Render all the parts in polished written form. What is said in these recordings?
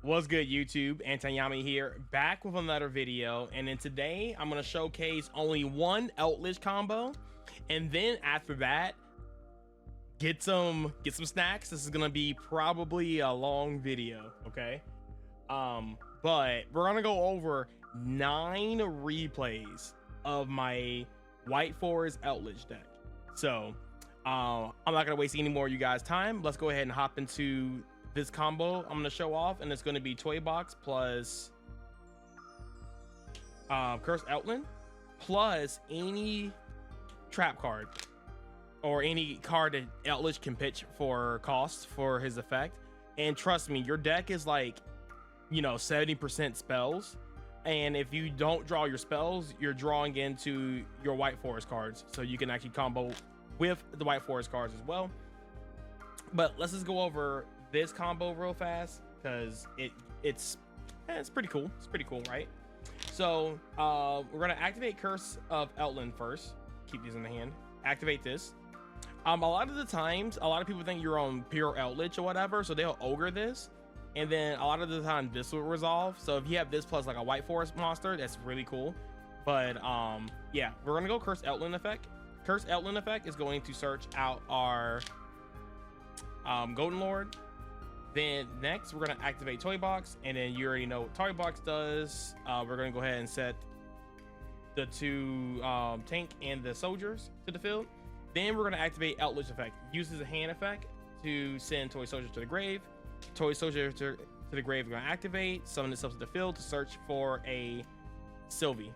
What's good, YouTube? Antayami here, back with another video, and then today I'm gonna showcase only one Eldlich combo, and then after that, get some snacks. This is gonna be probably a long video, okay? But we're gonna go over 9 replays of my White Forest Eldlich deck. So I'm not gonna waste any more of you guys' time. Let's go ahead and hop into this combo I'm gonna show off, and it's gonna be Toy Box plus Cursed Outland plus any trap card or any card that Eldlich can pitch for cost for his effect. And trust me, your deck is like, 70% spells, and if you don't draw your spells, you're drawing into your White Forest cards, so you can actually combo with the White Forest cards as well. But let's just go over this combo real fast because it's pretty cool. It's pretty cool, right? So we're gonna activate Curse of Outland first. Keep these in the hand. Activate this. A lot of the times, a lot of people think you're on pure Eldlich or whatever, so they'll ogre this, and then a lot of the time this will resolve. So if you have this plus like a White Forest monster, that's really cool. But yeah, we're gonna go Curse Outland effect. Curse Outland effect is going to search out our Golden Lord. Then next we're going to activate Toy Box, and then you already know what Toy Box does. We're going to go ahead and set the 2 tank and the soldiers to the field. Then we're going to activate Eldlich effect. Uses a hand effect to send Toy Soldier to the grave. Toy Soldier to the grave, we're going to activate, summon itself to the field to search for a Sylvie.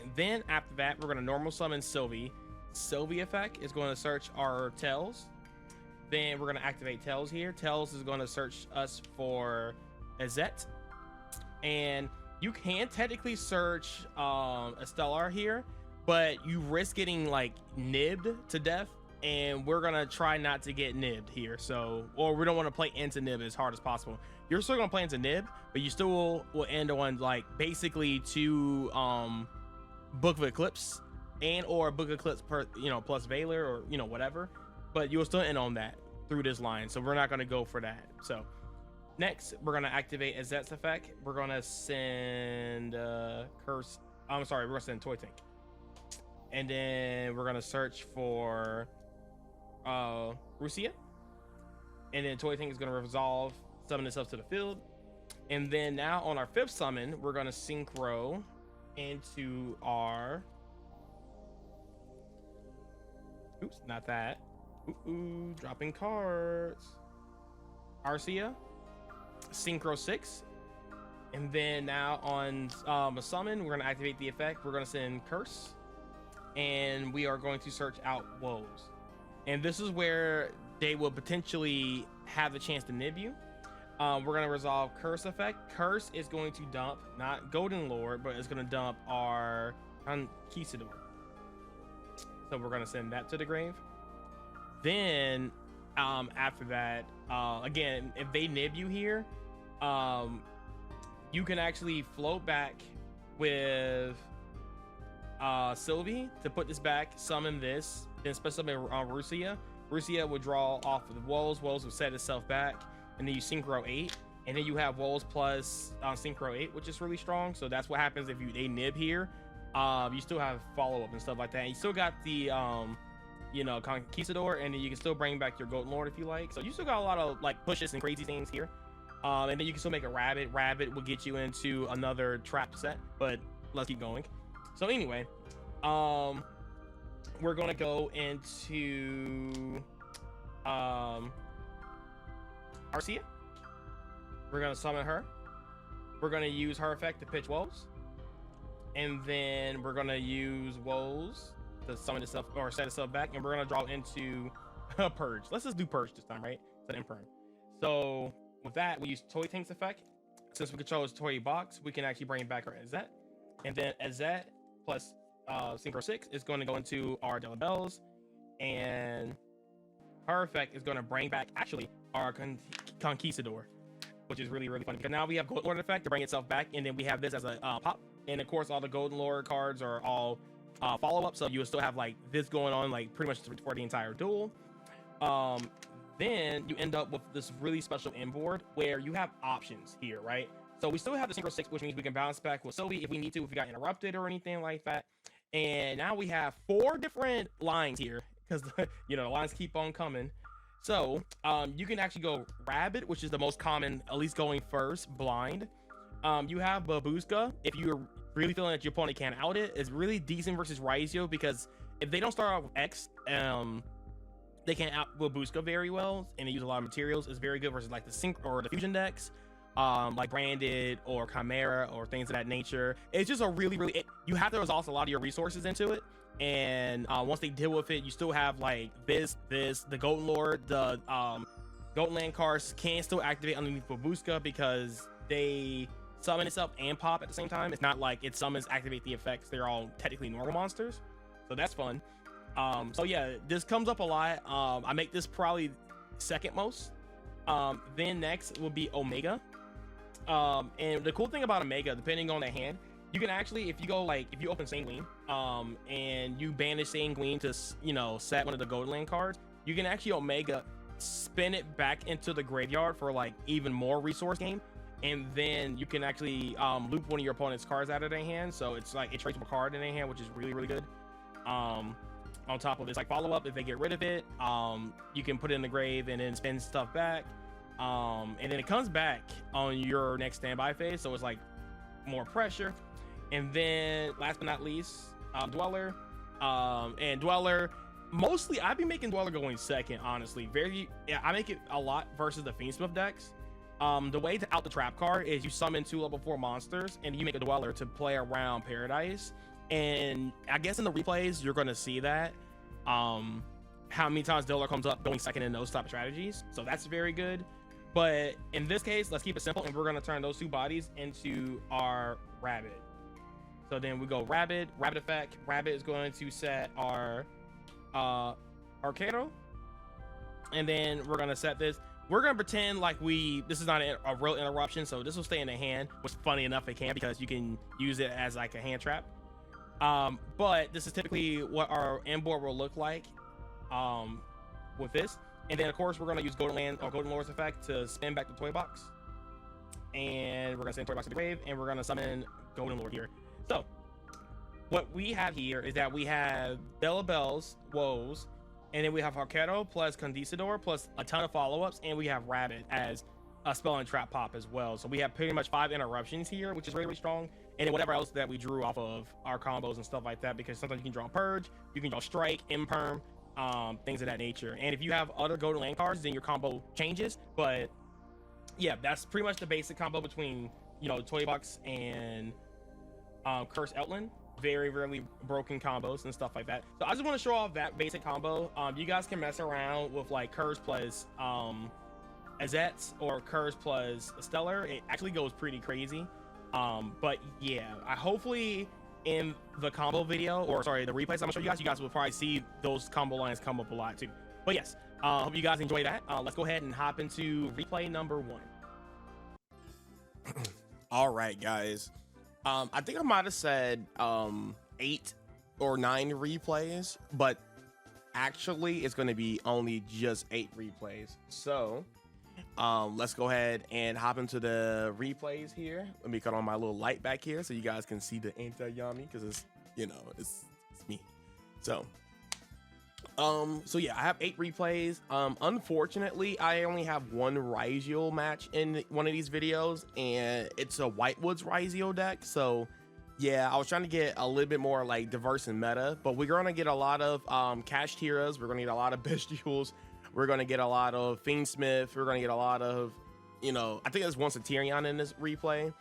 And then after that, we're going to normal summon Sylvie. Sylvie effect is going to search our Tails. Then we're going to activate Tails here. Tails is going to search us for Azet. And you can technically search a Stellar here, but you risk getting like nibbed to death. And we're going to try not to get nibbed here. So, or we don't want to play into nib as hard as possible. You're still going to play into nib, but you still will end on like basically 2 Book of Eclipse and or Book of Eclipse per, plus Valor or, whatever. But you'll still end on that through this line, so we're not going to go for that. So next we're going to activate Azet's effect. We're going to send we're going to send Toy Tank, and then we're going to search for Ryzeal, and then Toy Tank is going to resolve, summon itself to the field. And then now on our 5th summon, we're going to synchro into our not that. Dropping cards. Arcia, Synchro 6, and then now on a summon, we're going to activate the effect. We're going to send Curse, and we are going to search out Woes. And this is where they will potentially have the chance to nib you. We're going to resolve Curse effect. Curse is going to dump not Golden Lord, but it's going to dump our Conquistador. So we're going to send that to the grave. Then after that, again, if they nib you here, you can actually float back with Sylvie to put this back, summon this, then special summon Ryzeal. Ryzeal will draw off of the Woes. Woes will set itself back, and then you Synchro 8, and then you have Woes plus Synchro 8, which is really strong. So that's what happens if they nib here. You still have follow-up and stuff like that, and you still got the Conquistador, and then you can still bring back your Golden Lord if you like. So you still got a lot of like pushes and crazy things here. And then you can still make a Rabbit. Rabbit will get you into another trap set, but let's keep going. So anyway, we're gonna go into Arcia. We're gonna summon her. We're gonna use her effect to pitch Woes, and then we're gonna use Woes to summon itself or set itself back, and we're gonna draw into a Purge. Let's just do Purge this time, right? Instead of Imperm. So with that, we use Toy Tank's effect. Since we control his Toy Box, we can actually bring back our Azet, and then Azet plus Synchro 6 is going to go into our Delabelles, and her effect is going to bring back actually our Conquistador, which is really funny because now we have Golden Lord effect to bring itself back, and then we have this as a pop, and of course all the Golden Lord cards are all follow-up, so you will still have like this going on like pretty much for the entire duel. then you end up with this really special inboard where you have options here, right? So we still have the Synchro 6, which means we can bounce back with Sylvie if we need to, if we got interrupted or anything like that. And now we have 4 different lines here because you know the lines keep on coming. So you can actually go Rabbit, which is the most common, at least going first, blind. You have Babushka if you're really feeling that your opponent can't out it. It's really decent versus Ryzeal because if they don't start off with X, they can't out Babushka very well, and they use a lot of materials. It's very good versus like the Sync or the Fusion decks, like Branded or Chimera or things of that nature. It's just a really you have to exhaust a lot of your resources into it, and once they deal with it, you still have like the Golden Lord, the Golden Land cards can still activate underneath Babushka because they summon itself and pop at the same time. It's not like it summons, activate the effects. They're all technically normal monsters, so that's fun. So yeah, this comes up a lot. I make this probably second most. Then next will be Omega. And the cool thing about Omega, depending on the hand, you can actually, if you go like, if you open Sanguine, and you banish Sanguine to, you know, set one of the Golden Land cards, you can actually Omega spin it back into the graveyard for like even more resource gain. And then you can actually loop one of your opponent's cards out of their hand. So it's like a traceable card in their hand, which is really good. On top of this, like follow up, if they get rid of it, you can put it in the grave and then spin stuff back. And then it comes back on your next standby phase. So it's like more pressure. And then last but not least, Dweller. And Dweller, mostly I've been making Dweller going second, honestly. I make it a lot versus the Fiendsmith decks. The way to out the trap card is you summon 2 level 4 monsters and you make a Dweller to play around Paradise. And I guess in the replays you're going to see that how many times Dweller comes up going second in those type of strategies. So that's very good. But in this case, let's keep it simple and we're going to turn those 2 bodies into our Rabbit. So then we go Rabbit effect. Rabbit is going to set our Arcado, and then we're going to set this. We're going to pretend like this is not a real interruption, so this will stay in the hand, which funny enough it can because you can use it as like a hand trap. But this is typically what our inboard will look like with this. And then of course we're going to use Golden Land or Golden Lord's effect to spin back the toy box. And we're going to send toy box to the grave, and we're going to summon Golden Lord here. So what we have here is that we have Bella Bells, Woes, and then we have Arcado plus Condisador plus a ton of follow-ups, and we have Rabbit as a spell and trap pop as well. So we have pretty much 5 interruptions here, which is really strong. And then whatever else that we drew off of our combos and stuff like that, because sometimes you can draw Purge, you can draw Strike, Imperm, things of that nature. And if you have other Golden Land cards, then your combo changes. But yeah, that's pretty much the basic combo between, you know, Toy Box and Curse Outland. Very broken combos and stuff like that. So I just want to show off that basic combo. You guys can mess around with like Curse plus Azets or Curse plus Stellar. It actually goes pretty crazy. But yeah, I hopefully in the combo video, or sorry, the replays I'm gonna show you guys will probably see those combo lines come up a lot too. But yes, hope you guys enjoy that. Let's go ahead and hop into replay number 1. All right, guys. I think I might have said 8 or 9 replays, but actually it's going to be only just 8 replays. So let's go ahead and hop into the replays here. Let me cut on my little light back here so you guys can see the anti-Yami, because it's, you know, it's me. So yeah, I have 8 replays. Unfortunately, I only have 1 Ryzeal match in one of these videos, and it's a Whitewoods Ryzeal deck. So yeah, I was trying to get a little bit more like diverse in meta, but we're gonna get a lot of Cash Tiras, we're gonna get a lot of Bystials, we're gonna get a lot of Fiendsmith, we're gonna get a lot of, you know, I think there's one Centi-ion in this replay,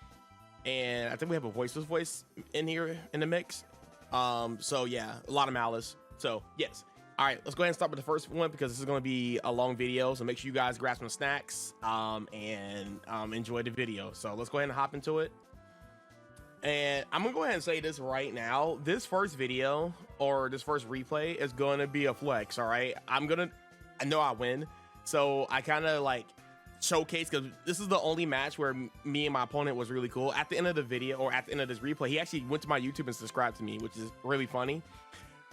and I think we have a Voiceless voice in here in the mix. So yeah, a lot of Maliss. So yes. All right, let's go ahead and start with the first one because this is going to be a long video. So make sure you guys grab some snacks and enjoy the video. So let's go ahead and hop into it. And I'm going to go ahead and say this right now. This first video or this first replay is going to be a flex, all right? I know I win. So I kind of like showcase, because this is the only match where me and my opponent was really cool. At the end of the video, or at the end of this replay, he actually went to my YouTube and subscribed to me, which is really funny.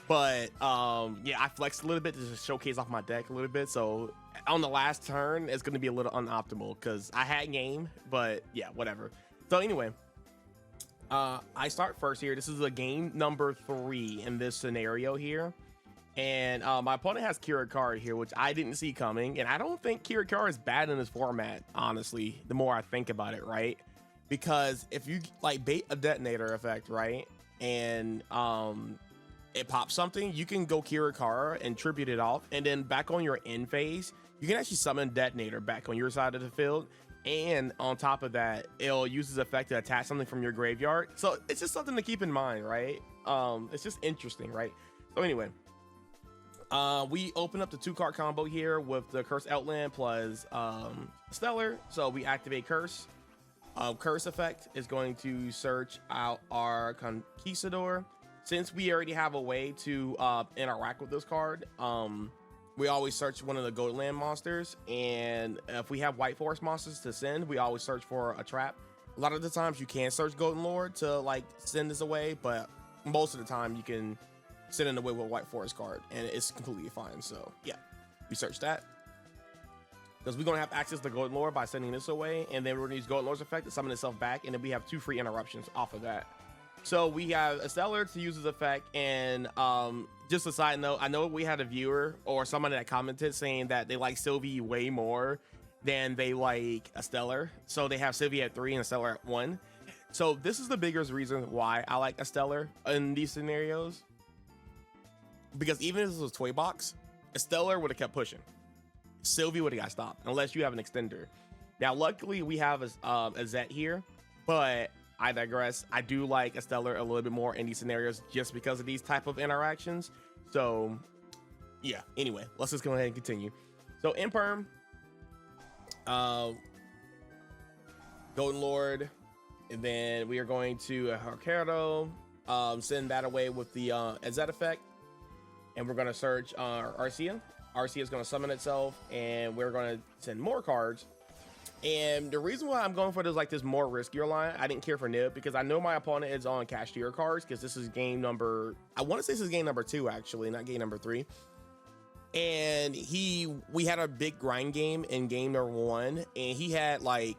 But yeah, I flexed a little bit to just showcase off my deck a little bit. So on the last turn, it's going to be a little unoptimal because I had game, but yeah, whatever. So anyway, I start first here. This is a game number 3 in this scenario here. And my opponent has Kirikari here, which I didn't see coming. And I don't think Kirikari is bad in this format, honestly, the more I think about it, right? Because if you like bait a detonator effect, right? And it pops something, you can go Kirikara and tribute it off. And then back on your end phase, you can actually summon detonator back on your side of the field. And on top of that, it'll use its effect to attach something from your graveyard. So it's just something to keep in mind, right? It's just interesting, right? So anyway, we open up the 2-card combo here with the Curse Outland plus Stellar. So we activate Curse. Curse effect is going to search out our Conquistador. Since we already have a way to interact with this card, we always search one of the Gold Land monsters. And if we have White Forest monsters to send, we always search for a trap. A lot of the times you can search Golden Lord to like send this away, but most of the time you can send it away with a White Forest card and it's completely fine. So yeah, we search that because we're gonna have access to Golden Lord by sending this away, and then we're gonna use Golden Lord's effect to summon itself back, and then we have 2 free interruptions off of that. So we have a Stellar to use his effect. And just a side note, I know we had a viewer or someone that commented saying that they like Sylvie way more than they like a Stellar. So they have Sylvie at 3 and a Stellar at 1. So this is the biggest reason why I like a Stellar in these scenarios. Because even if this was Toy Box, a Stellar would have kept pushing. Sylvie would have got stopped unless you have an extender. Now, luckily, we have a Zet here, but I digress. I do like a Stellar a little bit more in these scenarios just because of these type of interactions. So yeah, anyway, let's just go ahead and continue. So in Perm, Golden Lord, and then we are going to Ricardo, send that away with the Zet effect, and we're going to search Arcia. Arcia is going to summon itself, and we're going to send more cards. And the reason why I'm going for this more riskier line, I didn't care for Nib because I know my opponent is on Cashier cards because this is game number, I want to say this is game number 2 actually, not game number 3. And we had a big grind game in game number 1, and he had like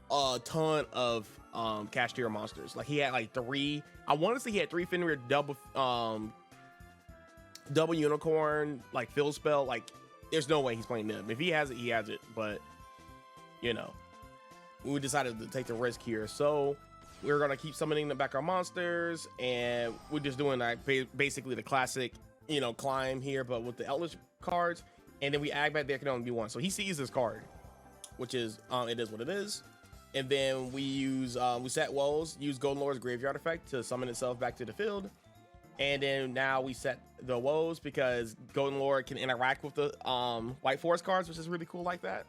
a ton of Cashier monsters. Like he had like 3, I want to say he had 3 Fenrir double unicorn, like field spell. Like there's no way he's playing Nib. If he has it, he has it, but you know, we decided to take the risk here. So we're going to keep summoning the back our monsters, and we're just doing like basically the classic, you know, climb here, but with the Eldlich cards. And then we add back there can only be 1. So he sees this card, which is, it is what it is. And then we use, we set Woes, use Golden Lord's Graveyard effect to summon itself back to the field. And then now we set the Woes because Golden Lord can interact with the White Forest cards, which is really cool like that.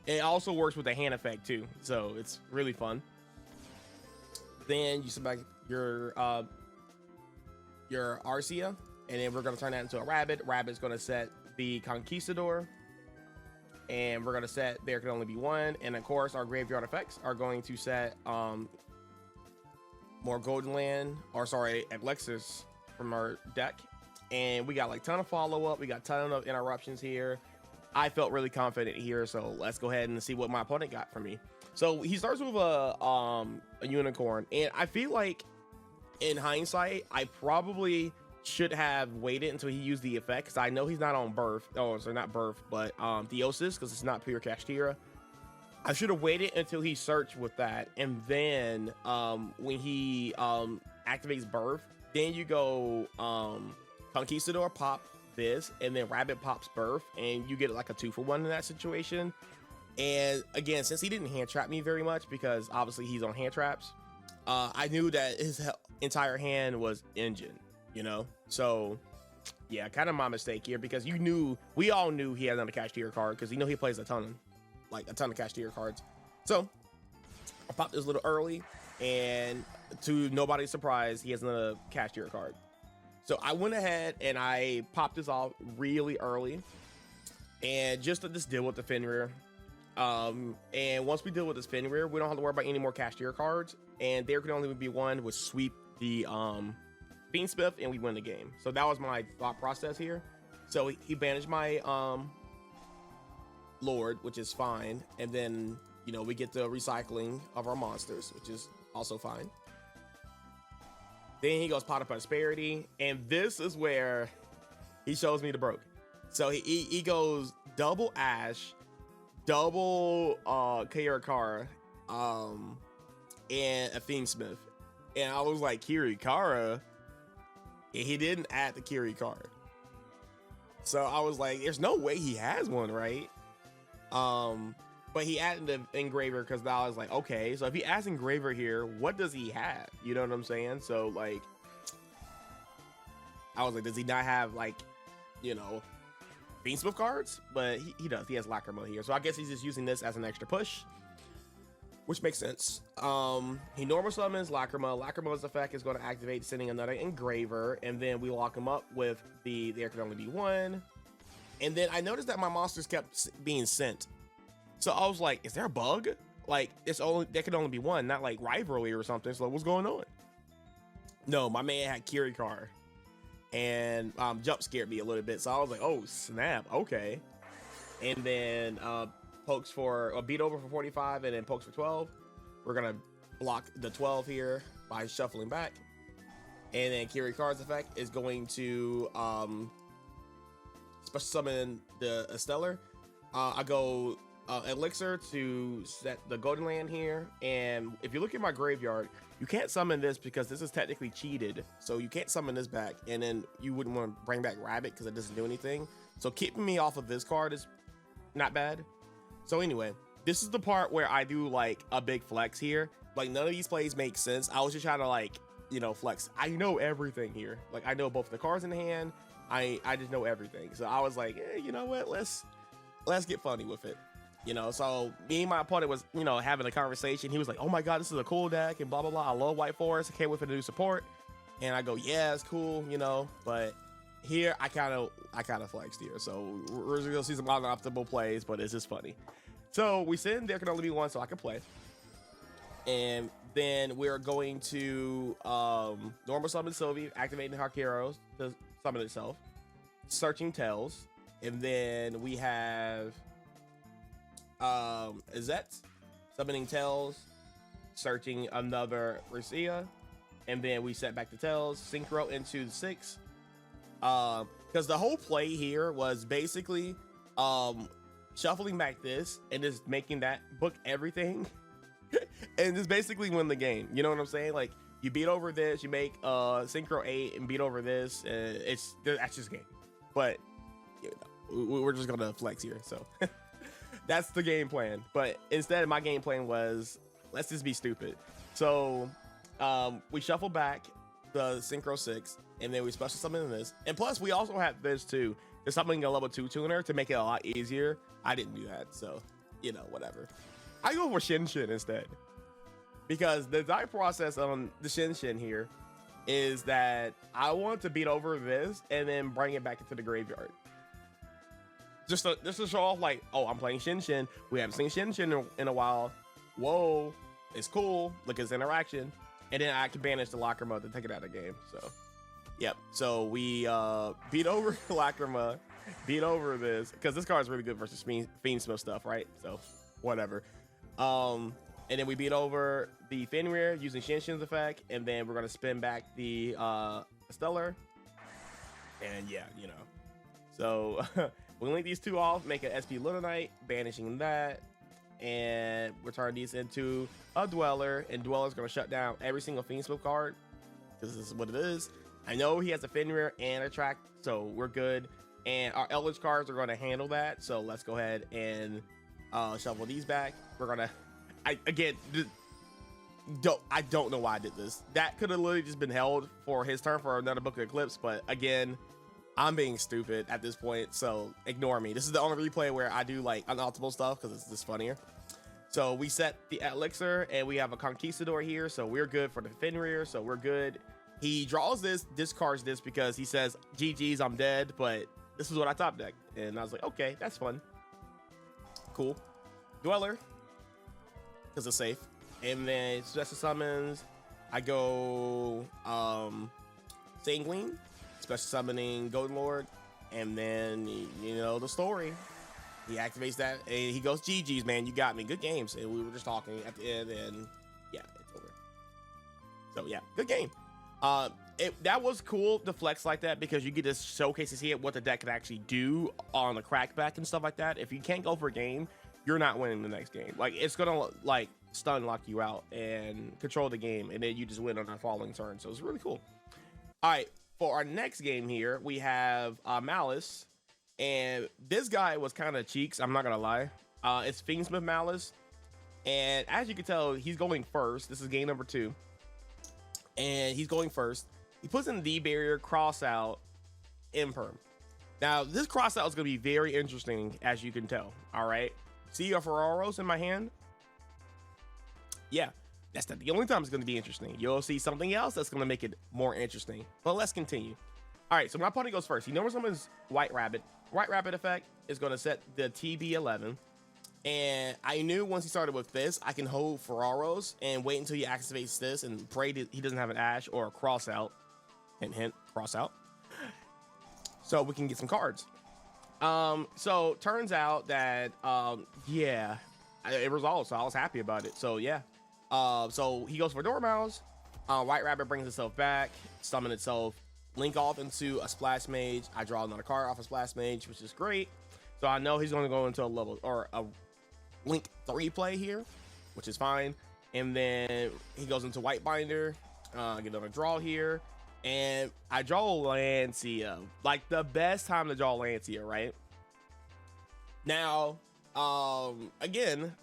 It also works with the hand effect too, so it's really fun. Then you set back your Arcia, and then we're gonna turn that into a Rabbit. Rabbit's gonna set the Conquistador, and we're gonna set there can only be 1. And of course, our graveyard effects are going to set more Golden Land, or sorry, Alexis from our deck. And we got like ton of follow up. We got ton of interruptions here. I felt really confident here, so let's go ahead and see what my opponent got from me. So he starts with a unicorn, and I feel like in hindsight, I probably should have waited until he used the effect because I know he's not on Birth. Oh, so not Birth, but Theosis, because it's not pure Kashtira. I should have waited until he searched with that, and then when he activates Birth, then you go Conquistador, pop this, and then Rabbit pops Birth, and you get like a 2-for-1 in that situation. And again, since he didn't hand trap me very much because obviously he's on hand traps, I knew that his entire hand was engine, you know. So yeah, kind of my mistake here because we all knew he had another Cashier card because he plays a ton of Cashier cards. So I popped this a little early, and to nobody's surprise, he has another Cashier card. So I went ahead and I popped this off really early, and just to just deal with the Fenrir. And once we deal with this Fenrir, we don't have to worry about any more Cashier cards, and there can only be 1, which sweep the Fiendsmith and we win the game. So that was my thought process here. So he banished my Lord, which is fine. And then, you know, we get the recycling of our monsters, which is also fine. Then he goes Pot of Prosperity. And this is where he shows me the broke. So he goes double Ash, double Kirikara, and a Fiendsmith. And I was like, Kirikara? And he didn't add the Kirikara. So I was like, there's no way he has one, right? But he added the Engraver because I was like, okay, so if he adds Engraver here, what does he have? You know what I'm saying? So like, I was like, does he not have like, you know, Fiendsmith cards? But he does. He has Lacrima here. So I guess he's just using this as an extra push, which makes sense. He normal summons Lacrima. Lacrima's effect is going to activate, sending another Engraver, and then we lock him up with there can only be one. And then I noticed that my monsters kept being sent. So I was like, is there a bug? Like, there can only be one, not like rivalry or something. So what's going on? No, my man had Kirikara. And jump scared me a little bit. So I was like, oh, snap. Okay. And then pokes for a beat over for 45 and then pokes for 12. We're going to block the 12 here by shuffling back. And then Kirikara's effect is going to special summon the Stellar. I go Elixir to set the Golden Land here. And if you look at my graveyard, you can't summon this because this is technically cheated. So you can't summon this back. And then you wouldn't want to bring back Rabbit because it doesn't do anything. So keeping me off of this card is not bad. So anyway, this is the part where I do like a big flex here. Like none of these plays make sense. I was just trying to like, you know, flex. I know everything here. Like I know both the cards in hand. I just know everything. So I was like, you know what? Let's get funny with it. You know, so me and my opponent was, you know, having a conversation. He was like, oh my God, this is a cool deck and blah, blah, blah. I love White Forest. I can't wait for the new support. And I go, yeah, it's cool, you know, but here I kind of flexed here. So we're going to see some unoptimal plays, but it's just funny. So we said there can only be one, so I can play. And then we're going to normal summon Sylvie, activating Hakeros to summon itself, searching Tells. And then we have Izette summoning Tells, searching another Ryzeal, and then we set back the Tells, synchro into the 6. Because the whole play here was basically shuffling back this and just making that book everything and just basically win the game. You know what I'm saying? Like you beat over this, you make synchro 8 and beat over this, and that's just game. But you know, we're just gonna flex here, so that's the game plan. But instead, my game plan was, let's just be stupid. So we shuffle back the Synchro 6, and then we special summon this. And plus, we also have this too. There's something a level 2 tuner to make it a lot easier. I didn't do that, so, you know, whatever. I go for Shin Shin instead. Because the design process on the Shin Shin here is that I want to beat over this and then bring it back into the graveyard. Just to show off, like, oh, I'm playing Shin Shin. We haven't seen Shin Shin in a while. Whoa, it's cool. Look at this interaction. And then I can banish the Lacrima to take it out of the game. So, yep. So we beat over Lacrima, beat over this, because this card is really good versus Fiendsmith stuff, right? So, whatever. And then we beat over the Fenrir using Shin Shin's effect, and then we're going to spin back the Stellar. And yeah, you know. So, we link these two off, make an SP Little Knight, banishing that, and return these into a Dweller, and Dweller's going to shut down every single Fiendsmith card, because this is what it is. I know he has a Fenrir and a Track, so we're good, and our Eldlich cards are going to handle that, so let's go ahead and shuffle these back. We're going to, I don't know why I did this. That could have literally just been held for his turn for another Book of Eclipse, but again, I'm being stupid at this point, so ignore me. This is the only replay where I do like unoptimal stuff because it's just funnier. So we set the Elixir, and we have a Conquistador here, so we're good for the Fenrir, so we're good. He draws this, discards this because he says, GG's, I'm dead, but this is what I top deck. And I was like, okay, that's fun. Cool. Dweller, because it's safe. And then special summons, I go Sanguine, special summoning Golden Lord, and then you know the story. He activates that and he goes, GG's, man, you got me. Good games. And we were just talking at the end, and yeah, it's over. So yeah, good game. That was cool to flex like that because you get to showcase to see what the deck can actually do on the crackback and stuff like that. If you can't go for a game, you're not winning the next game. Like, it's gonna like stun lock you out and control the game, and then you just win on the following turn. So it's really cool. All right, for our next game here, we have Maliss, and this guy was kind of cheeks. I'm not gonna lie. It's Fiendsmith Maliss, and as you can tell, he's going first. This is game number 2, and he's going first. He puts in the barrier, cross out, imperm. Now, this cross out is going to be very interesting, as you can tell. All right. See your Ferraros in my hand? Yeah, that's not the only time it's going to be interesting. You'll see something else that's going to make it more interesting. But let's continue. All right, so my opponent goes first. He normally summons White Rabbit. White Rabbit effect is going to set the TB11. And I knew once he started with this, I can hold Ferraros and wait until he activates this and pray that he doesn't have an Ash or a cross out. Hint, hint, cross out. So we can get some cards. So turns out that, yeah, it resolved. So I was happy about it. So yeah. So he goes for Dormouse. White Rabbit brings itself back, summon itself, link off into a Splash Mage. I draw another card off a Splash Mage, which is great. So I know he's going to go into a level or a Link 3 play here, which is fine. And then he goes into White Binder, get another draw here. And I draw Lancia, like the best time to draw Lancia, right? Now, again,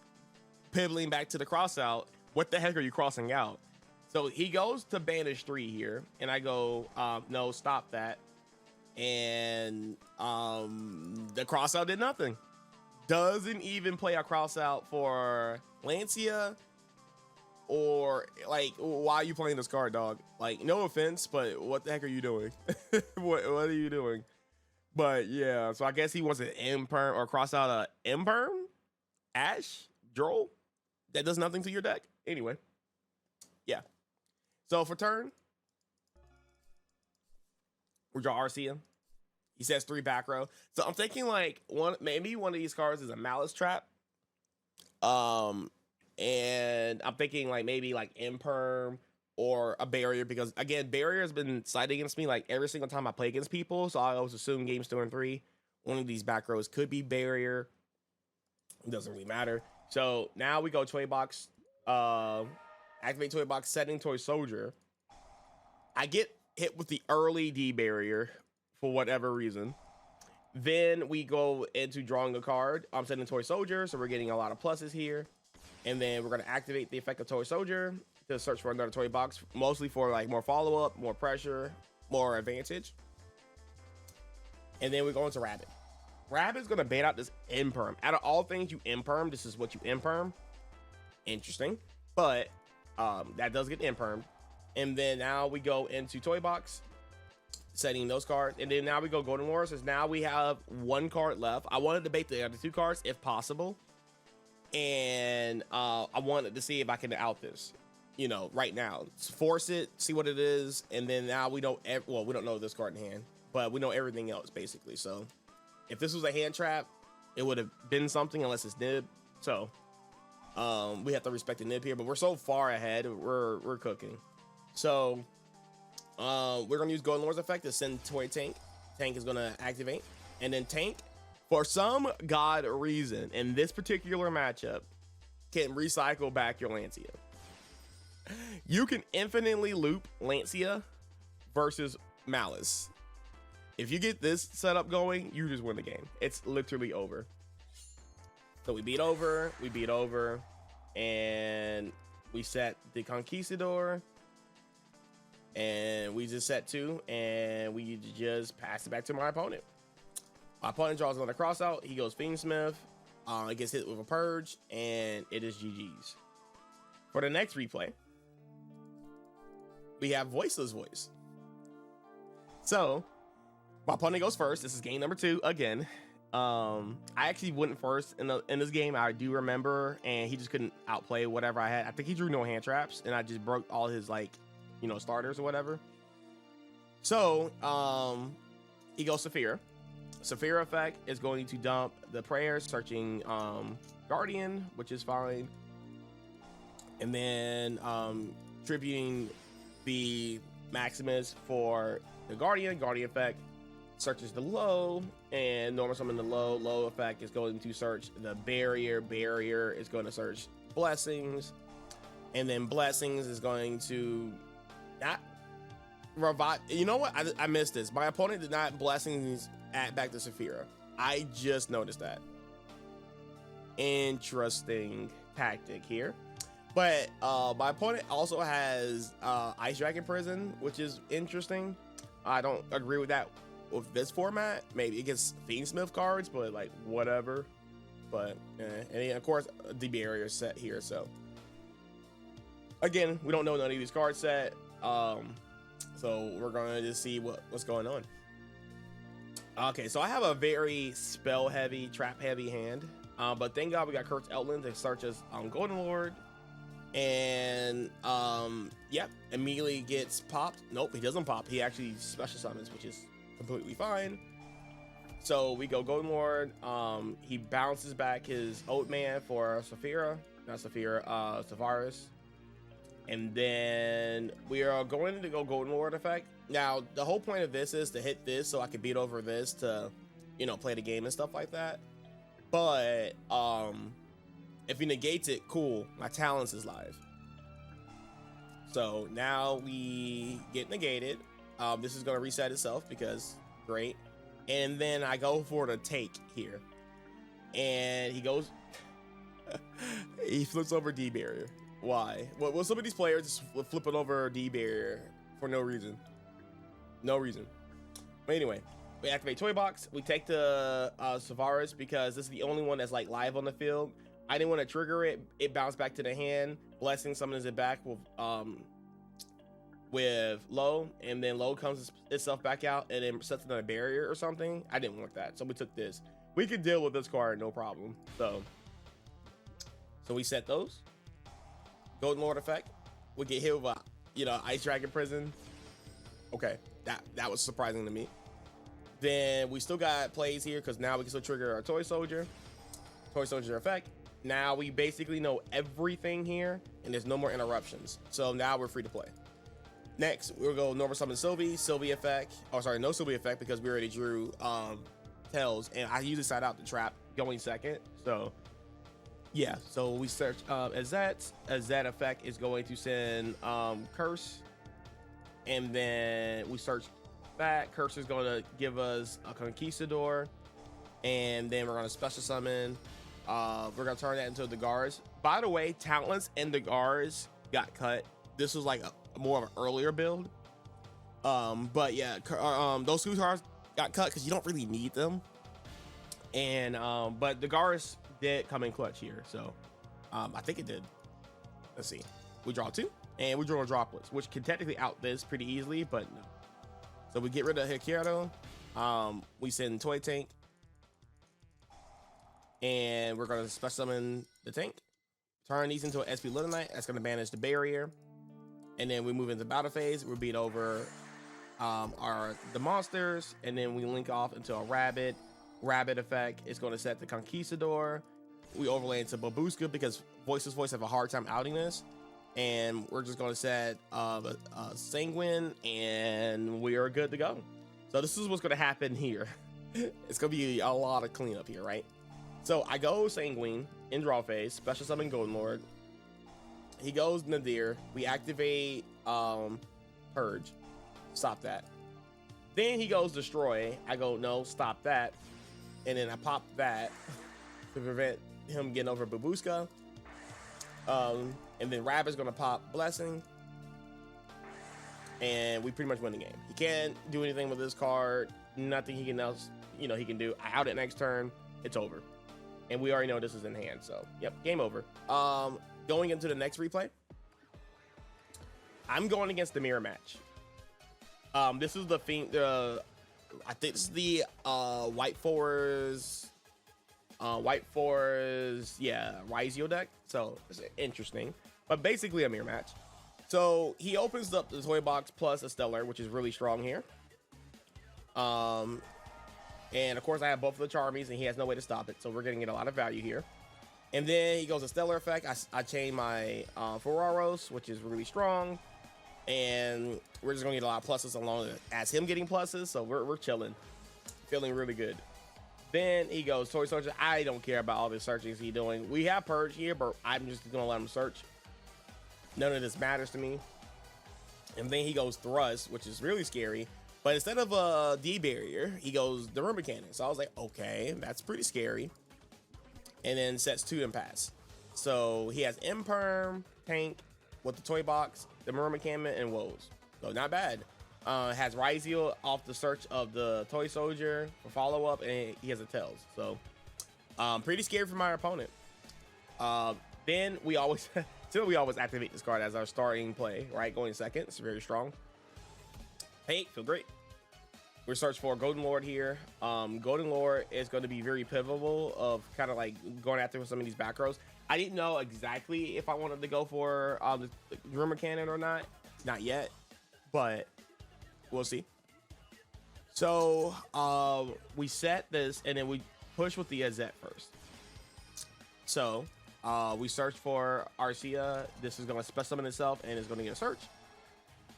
pivoting back to the cross out, what the heck are you crossing out? So he goes to banish 3 here, and I go, no, stop that. And the cross out did nothing. Doesn't even play a cross out for Lancia. Or like, why are you playing this card, dog? Like, no offense, but what the heck are you doing? what are you doing? But yeah, so I guess he wants an imperm or cross out a imperm Ash Droll that does nothing to your deck. Anyway, yeah. So for turn, we draw Arcia. He says 3 back row. So I'm thinking like maybe one of these cards is a Malice Trap. And I'm thinking like maybe like imperm or a barrier, because again, barrier has been cited against me like every single time I play against people. So I always assume games 2 and 3, one of these back rows could be barrier. It doesn't really matter. So now we go Toy Box, activate Toy Box, setting Toy Soldier. I get hit with the early D barrier for whatever reason. Then we go into drawing a card. I'm setting Toy Soldier, so we're getting a lot of pluses here. And then we're going to activate the effect of Toy Soldier to search for another toy box, mostly for like more follow-up, more pressure, more advantage. And then we go into Rabbit. Rabbit's going to bait out this imperm. Out of all things you imperm, this is what you imperm. Interesting. But that does get impermed. And then now we go into Toy Box, setting those cards. And then now we go Golden Wars, because now we have 1 card left. I wanted to bait the other 2 cards if possible. And I wanted to see if I can out this, you know, right now. Force it, see what it is, and then now we don't. Well, we don't know this card in hand, but we know everything else basically. So, if this was a hand trap, it would have been something unless it's nib. So, we have to respect the nib here. But we're so far ahead, we're cooking. So, we're gonna use Golden Lord's effect to send Toy Tank. Tank is gonna activate, and then Tank, for some god reason, in this particular matchup, can recycle back your Lancia. You can infinitely loop Lancia versus Malice. If you get this setup going, you just win the game. It's literally over. So we beat over, and we set the Conquistador, and we just set 2, and we just pass it back to my opponent. My opponent draws another cross out. He goes Fiendsmith. It gets hit with a Purge, and it is GG's. For the next replay, we have Voiceless Voice. So, my opponent goes first. This is game number 2 again. I actually went first in this game. I do remember, and he just couldn't outplay whatever I had. I think he drew no hand traps, and I just broke all his, like, you know, starters or whatever. So he goes Saphira. Saphira effect is going to dump the prayer, searching Guardian, which is fine. And then tributing the Maximus for the Guardian effect, searches the low, and normal summon the low effect is going to search the barrier is going to search blessings, and then blessings is going to not revive. You know what, I missed this. My opponent did not blessings add back to Saphira. I just noticed that. Interesting tactic here. But my opponent also has Ice Dragon Prison, which is interesting. I don't agree with that with this format. Maybe it gets Fiendsmith cards, but like whatever. But and of course the barrier set here. So again, we don't know none of these cards set. So we're gonna just see what's going on. Okay, so I have a very spell heavy, trap heavy hand. But thank God we got Kurt's Outland to search us on Golden Lord. And yep, immediately gets popped. Nope, he doesn't pop. He actually special summons, which is completely fine. So we go Golden Lord. He bounces back his Oatman for Saphira, not Saphira, Savaris. And then we are going to go Golden Lord effect. Now the whole point of this is to hit this so I can beat over this to, you know, play the game and stuff like that. But if he negates it, cool, my talents is live. So now we get negated. This is gonna reset itself because great. And then I go for the take here, and he goes he flips over D barrier. Why? Well, some of these players just flipping over D barrier for no reason. But anyway, we activate Toy Box. We take the Savaris because this is the only one that's like live on the field. I didn't want to trigger it. It bounced back to the hand. Blessing summons it back with low, and then low comes itself back out and then sets another barrier or something. I didn't want that, so we took this. We could deal with this card, no problem. So we set those. Golden Lord effect. We get hit with a, Ice Dragon Prison. Okay, that was surprising to me. Then we still got plays here because now we can still trigger our Toy Soldier effect. Now we basically know everything here, and there's no more interruptions. So now we're free to play. Next, we'll go normal summon Sylvie effect. Oh, sorry, no Sylvie effect because we already drew Tails, and I usually side out the trap going second. So yeah, so we search Azet. Azet effect is going to send Curse, and then we search that. Curse is going to give us a Conquistador, and then we're going to special summon. We're gonna turn that into the guards. By the way, talents and the guards got cut. This was like a more of an earlier build. But yeah, those two cards got cut because you don't really need them. And but the guards did come in clutch here. So I think it did. Let's see. We draw two, and we draw droplets, which can technically out this pretty easily, but no. So we get rid of Hikaru. We send Toy Tank. And we're going to special summon the tank. Turn these into an SP Little Knight. That's going to manage the barrier. And then we move into battle phase. We beat over the monsters. And then we link off into a rabbit. Rabbit effect is going to set the Conquistador. We overlay into Babushka because Voiceless Voice have a hard time outing this. And we're just going to set Sanguine. And we are good to go. So this is what's going to happen here. It's going to be a lot of cleanup here, right? So I go Sanguine in draw phase, special summon Golden Lord. He goes Nadir. We activate Purge. Stop that. Then he goes Destroy. I go, no, stop that. And then I pop that to prevent him getting over Babushka. And then Rabbit's gonna pop Blessing. And we pretty much win the game. He can't do anything with this card. Nothing he can else, he can do. I out it next turn. It's over. And we already know this is in hand, so yep, game over. Going into the next replay, I'm going against the mirror match. This is the thing. I think this is the White Forest, yeah, Ryzeal deck. So it's interesting, but basically a mirror match. So he opens up the toy box plus a stellar, which is really strong here. And of course I have both of the Charmies and he has no way to stop it. So we're getting a lot of value here. And then he goes a stellar effect. I chain my Ferraros, which is really strong. And we're just gonna get a lot of pluses along as him getting pluses. So we're chilling, feeling really good. Then he goes Toy Soldier. I don't care about all the searchings he's doing. We have Purge here, but I'm just gonna let him search. None of this matters to me. And then he goes Thrust, which is really scary. But instead of a D barrier, he goes the Rumor Cannon. So I was like, okay, that's pretty scary. And then sets 2 Impasse. So he has Imperm, Tank with the toy box, the Rumor Cannon, and Woes. So not bad. Has Ryzeal off the search of the Toy Soldier for follow-up, and he has a Tails. So pretty scary for my opponent. Then we always activate this card as our starting play, right? Going second. It's very strong. Hey, feel great. We're searching for Golden Lord here. Golden Lord is going to be very pivotal of kind of like going after some of these back rows. I didn't know exactly if I wanted to go for the Rumor Cannon or not. Not yet, but we'll see. So we set this and then we push with the Azet first. So we search for Arcia. This is going to special summon itself and it's going to get a search.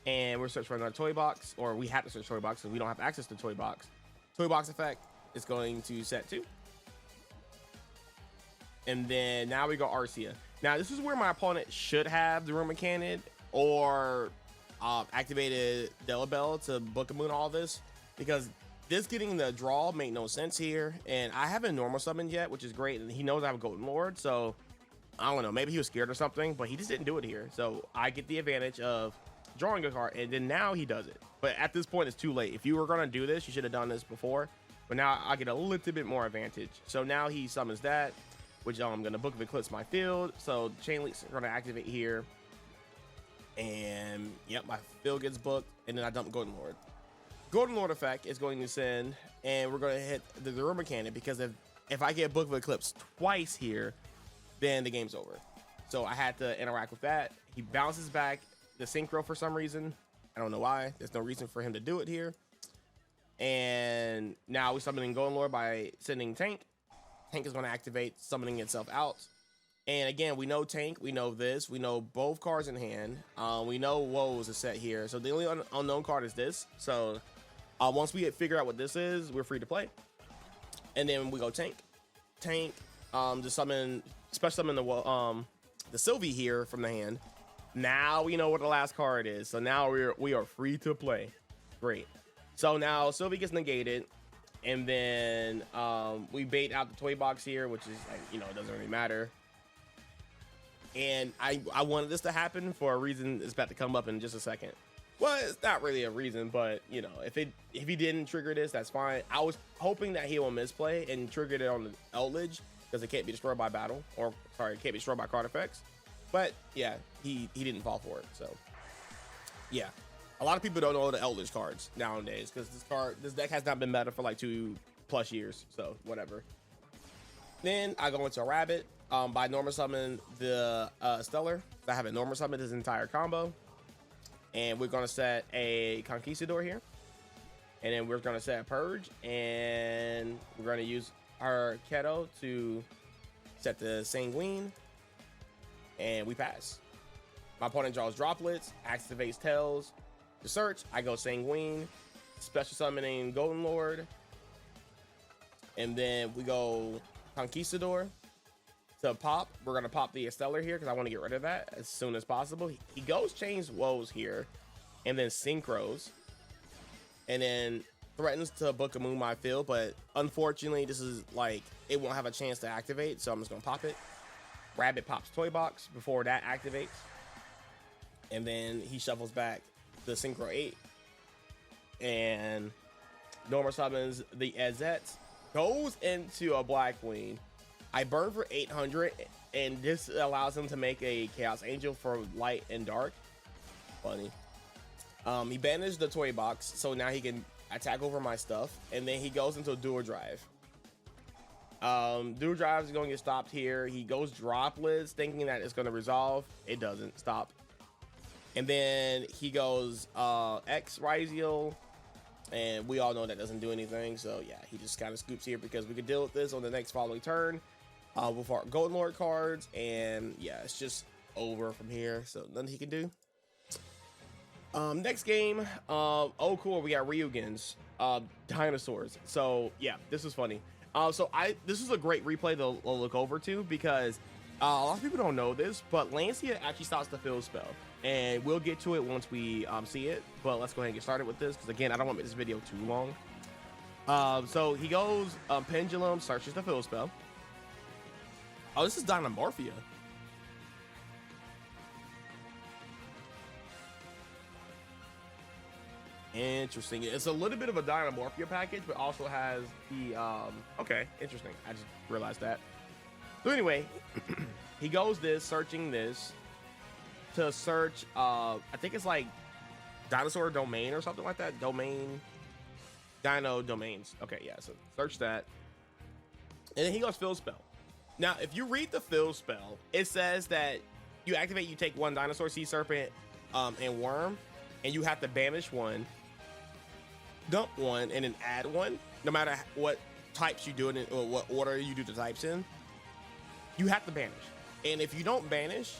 And we're searching for another toy box, or we have to search toy box because we don't have access to toy box. Toy box effect is going to set 2. And then now we go Arcia. Now this is where my opponent should have the Rumor Cannon or activated Delibel to Book of Moon all this, because this getting the draw made no sense here. And I haven't normal summoned yet, which is great. And he knows I have a Golden Lord, so I don't know, maybe he was scared or something, but he just didn't do it here. So I get the advantage of drawing a card, and then now he does it. But at this point it's too late. If you were going to do this, you should have done this before, but now I get a little bit more advantage. So now he summons that, which I'm going to Book of Eclipse my field. So Chain Links are going to activate here, and yep, my field gets booked, and then I dump Golden Lord. Golden Lord effect is going to send, and we're going to hit the Rumor Cannon, because if I get Book of Eclipse twice here, then the game's over. So I had to interact with that. He bounces back the Synchro for some reason. I don't know why. There's no reason for him to do it here. And now we're summoning Golden Lord by sending Tank. Tank is going to activate, summoning itself out. And again, we know Tank, we know this, we know both cards in hand. We know Woes is set here. So the only unknown card is this. So once we figure out what this is, we're free to play. And then we go Tank. Tank, just summon, special summon the Sylvie here from the hand. Now we know what the last card is. So now we are free to play. Great. So now Sylvie gets negated, and then we bait out the toy box here, which is like, you know, it doesn't really matter. And I wanted this to happen for a reason. It's about to come up in just a second. Well, it's not really a reason, but you know, if he didn't trigger this, that's fine. I was hoping that he will misplay and triggered it on the Eldlich, because it can't be destroyed by battle, or sorry, it can't be destroyed by card effects. But yeah, he didn't fall for it. So yeah, a lot of people don't know the Eldlich cards nowadays, because this deck has not been meta for like 2+ years. So whatever. Then I go into a Rabbit by normal summon the Stellar. I haven't normal summoned this entire combo, and we're gonna set a Conquistador here, and then we're gonna set a Purge, and we're gonna use our Keto to set the Sanguine. And we pass. My opponent draws Droplets, activates Tails. To search, I go Sanguine, special summoning Golden Lord. And then we go Conquistador. To pop, we're going to pop the Stellar here because I want to get rid of that as soon as possible. He goes Chains Woes here, and then Synchros. And then threatens to Book of Moon my field, but unfortunately, this is like, it won't have a chance to activate, so I'm just going to pop it. Rabbit pops Toy Box before that activates, and then he shuffles back the Synchro 8 and normal summons the Azet, goes into a Blackwing. I burn for 800, and this allows him to make a Chaos Angel for light and dark. Funny. He banished the Toy Box, so now he can attack over my stuff, and then he goes into a Dual Drive. Dual Drive is going to get stopped here. He goes Droplets, thinking that it's going to resolve. It doesn't stop. And then he goes X Ryzeal, and we all know that doesn't do anything. So yeah, he just kind of scoops here because we could deal with this on the next following turn with our Golden Lord cards. And yeah, it's just over from here. So nothing he can do. Next game. Oh cool, we got Ryu-Gens, dinosaurs. So yeah, this is funny. This is a great replay to look over to because a lot of people don't know this, but Lancia actually stops the field spell, and we'll get to it once we see it. But let's go ahead and get started with this because again, I don't want to make this video too long. So he goes Pendulum, searches the field spell. Oh, this is Dynamorphia. Interesting. It's a little bit of a Dynamorphia package, but also has the okay, interesting. I just realized that. So anyway, he goes this, searching this to search I think it's like Dinosaur Domain or something like that. Domain, Dino Domains. Okay, yeah, so search that. And then he goes Field Spell. Now, if you read the Field Spell, it says that you activate, you take one Dinosaur, Sea Serpent, and Worm, and you have to banish one, dump one, and then add one. No matter what types you do it in, or what order you do the types in, you have to banish. And if you don't banish,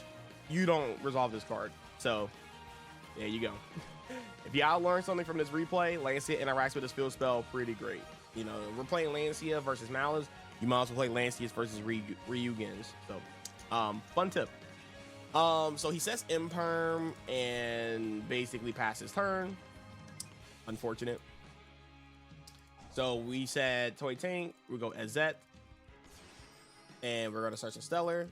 you don't resolve this card. So there you go. If y'all learn something from this replay, Lancia interacts with this field spell pretty great. You know, we're playing Lancia versus Maliss. You might as well play Lancias versus Ryu-Gens. So fun tip. So he sets Imperm and basically passes turn. Unfortunate. So we said Toy Tank, we go Azet, and we're gonna search a Stellar.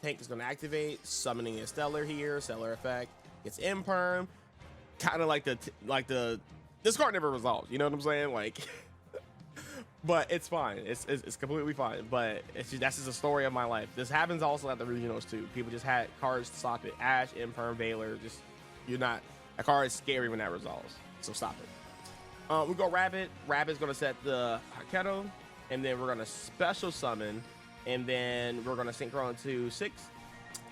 Tank is gonna activate, summoning a Stellar here, Stellar effect, gets Imperm. Kind of like this card never resolves, you know what I'm saying? Like, but it's fine. It's completely fine. But that's just a story of my life. This happens also at the regionals too. People just had cards to stop it. Ash, Imperm, Valor. Just a card is scary when that resolves. So stop it. We go Rabbit. Rabbit's gonna set the Haketo, and then we're gonna special summon, and then we're gonna synchro into 6,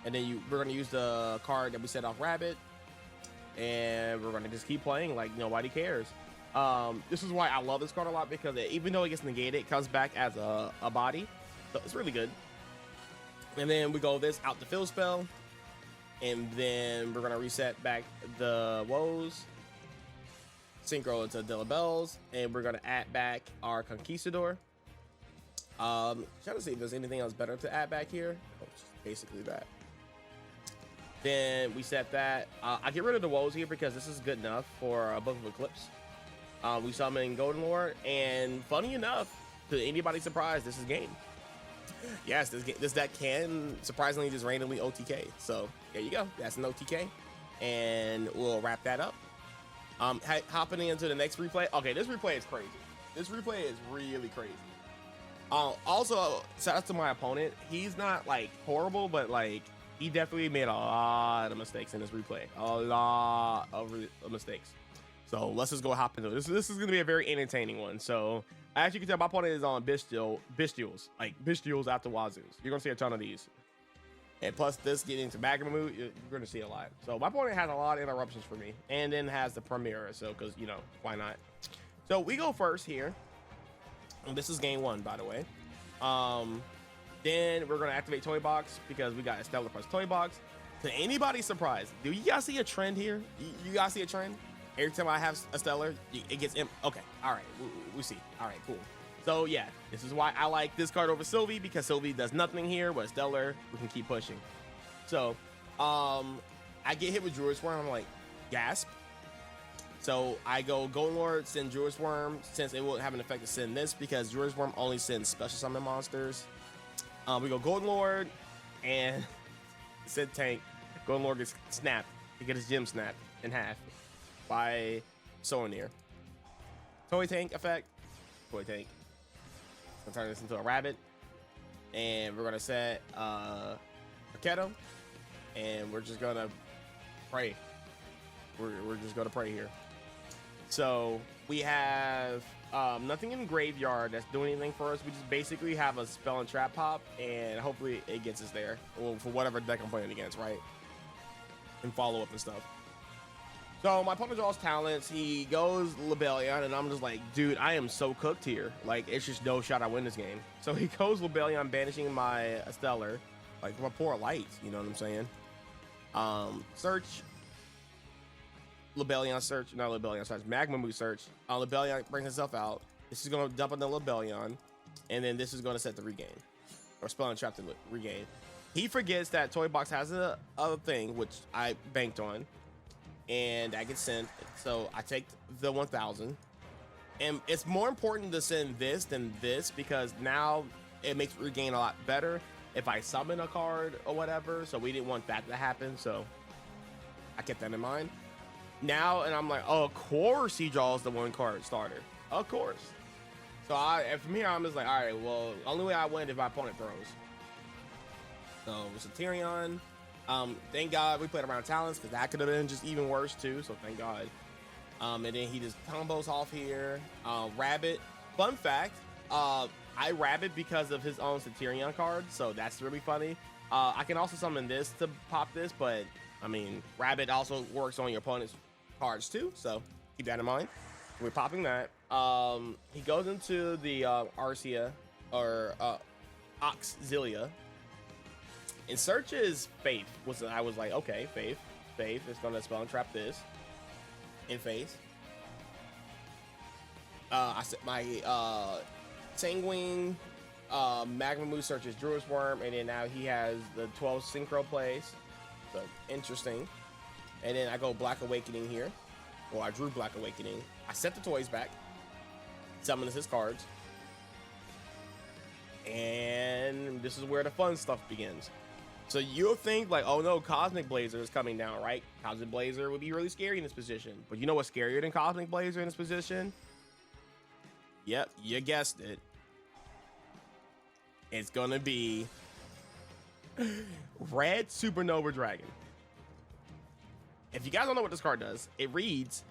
and then we're gonna use the card that we set off Rabbit, and we're gonna just keep playing like nobody cares. This is why I love this card a lot, because even though it gets negated, it comes back as a body, so it's really good. And then we go this out the field spell, and then we're gonna reset back the woes, synchro into Delibels, and we're gonna add back our Conquistador. Trying to see if there's anything else better to add back here. Oh, it's just basically that. Then we set that. I get rid of the woes here because this is good enough for a Book of Eclipse. We summon Golden Lord, and funny enough, to anybody's surprise, this is game. Yes, this deck can surprisingly just randomly OTK. So there you go. That's an OTK, and we'll wrap that up. Hopping into the next replay. Okay, this replay is crazy. This replay is really crazy. Also, shout out to my opponent. He's not like horrible, but like he definitely made a lot of mistakes in this replay. A lot of mistakes. So let's just go hop into this. This is going to be a very entertaining one. So as you can tell, my opponent is on Bystials, like Bystials out the wazoos. You're going to see a ton of these. And plus this getting to Magma Mood, you're going to see a lot. So my opponent has a lot of interruptions for me, and then has the Premier. So because, you know, why not? So we go first here. And this is game 1, by the way. Then we're going to activate Toy Box because we got a Stellar plus Toy Box. To anybody's surprise, do you guys see a trend here? You guys see a trend? Every time I have a Stellar, it gets okay. All right, we see. All right, cool. So yeah, this is why I like this card over Sylvie, because Sylvie does nothing here, but Stellar, we can keep pushing. So I get hit with Druid Swarm. I'm like, gasp. So I go Golden Lord, send Druid Swarm, since it won't have an effect to send this, because Druid Swarm only sends special summon monsters. We go Golden Lord and send Tank. Golden Lord gets snapped. He gets his gem snapped in half by Solanir. Toy Tank effect. Toy Tank. Gonna turn this into a rabbit. And we're gonna set Haketo. And we're just gonna pray. We're just gonna pray here. So we have nothing in the graveyard that's doing anything for us. We just basically have a spell and trap pop, and hopefully it gets us there. Well, for whatever deck I'm playing against, right? and follow up and stuff. So my opponent draws talents. He goes Lebellion, and I'm just like, dude, I am so cooked here. Like, it's just no shot I win this game. So he goes Lebellion, banishing my Stellar, like my poor lights. You know what I'm saying? Search. Lebellion search, not Lebellion search, Magma Move search. Lebellion brings himself out. This is gonna dump on the Lebellion, and then this is gonna set the regain, or spell and trap the regain. He forgets that Toy Box has a other thing which I banked on, and I get sent. So I take the 1000, and it's more important to send this than this because now it makes regain a lot better if I summon a card or whatever. So we didn't want that to happen, so I kept that in mind. Now, and I'm like, oh, of course he draws the 1 card starter. Of course. So and from here, I'm just like, all right, well, only way I win if my opponent throws. So Centi-ion. Thank God we played around talents because that could have been just even worse too. So thank God. And then he just combos off here. Rabbit. Fun fact, I Rabbit because of his own Centi-ion card. So that's really funny. I can also summon this to pop this, but I mean, Rabbit also works on your opponent's cards too, so keep that in mind. We're popping that. He goes into the Arcia or Auxilia. And searches Faith. I was like, okay, Faith is gonna spell and trap this in Faith. I set my Sanguine Magma Move searches Druid's Worm, and then now he has the 12 Synchro plays. So interesting. And then I go Black Awakening here. Well, I drew Black Awakening. I set the toys back. Summons his cards. And this is where the fun stuff begins. So you'll think like, oh no, Cosmic Blazer is coming down, right? Cosmic Blazer would be really scary in this position. But you know what's scarier than Cosmic Blazer in this position? Yep, you guessed it. It's gonna be Red Supernova Dragon. If you guys don't know what this card does, it reads,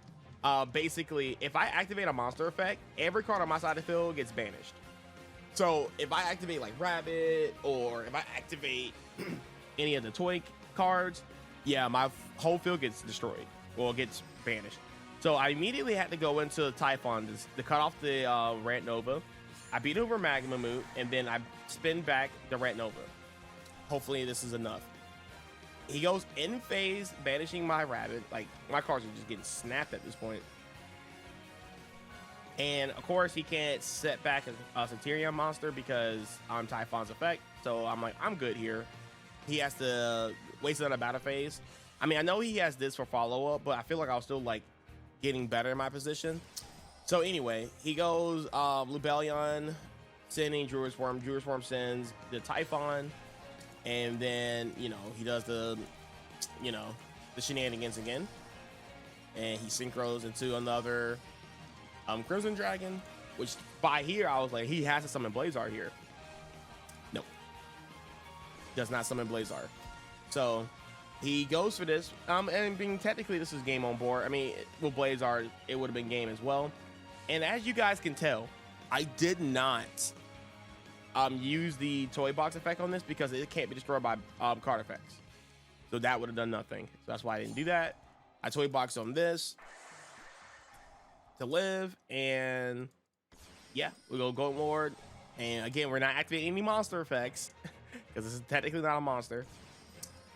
basically, if I activate a monster effect, every card on my side of the field gets banished. So if I activate like Rabbit, or if I activate any of the toy cards, yeah, my whole field gets destroyed. Well, it gets banished. So I immediately had to go into Typhon to cut off the Red Nova. I beat over Magma Move, and then I spin back the Red Nova. Hopefully this is enough. He goes in phase, banishing my Rabbit. Like, my cards are just getting snapped at this point. And of course, he can't set back a Centi-ion monster because I'm Typhon's effect. So I'm like, I'm good here. He has to waste another battle phase. I mean, I know he has this for follow-up, but I feel like I was still like getting better in my position. So anyway, he goes Lebellion, sending Druid's Worm. Druid's Worm sends the Typhon. And then, you know, he does the shenanigans again. And he synchros into another Crimson Dragon, which by here, I was like, he has to summon Blazar here. Nope. Does not summon Blazar. So he goes for this. And being technically, this is game on board. I mean, with Blazar, it would have been game as well. And as you guys can tell, I did not use the toy box effect on this because it can't be destroyed by card effects. So that would have done nothing. So that's why I didn't do that. I toy box on this to live, and yeah, we go Golden Lord. And again, we're not activating any monster effects because this is technically not a monster.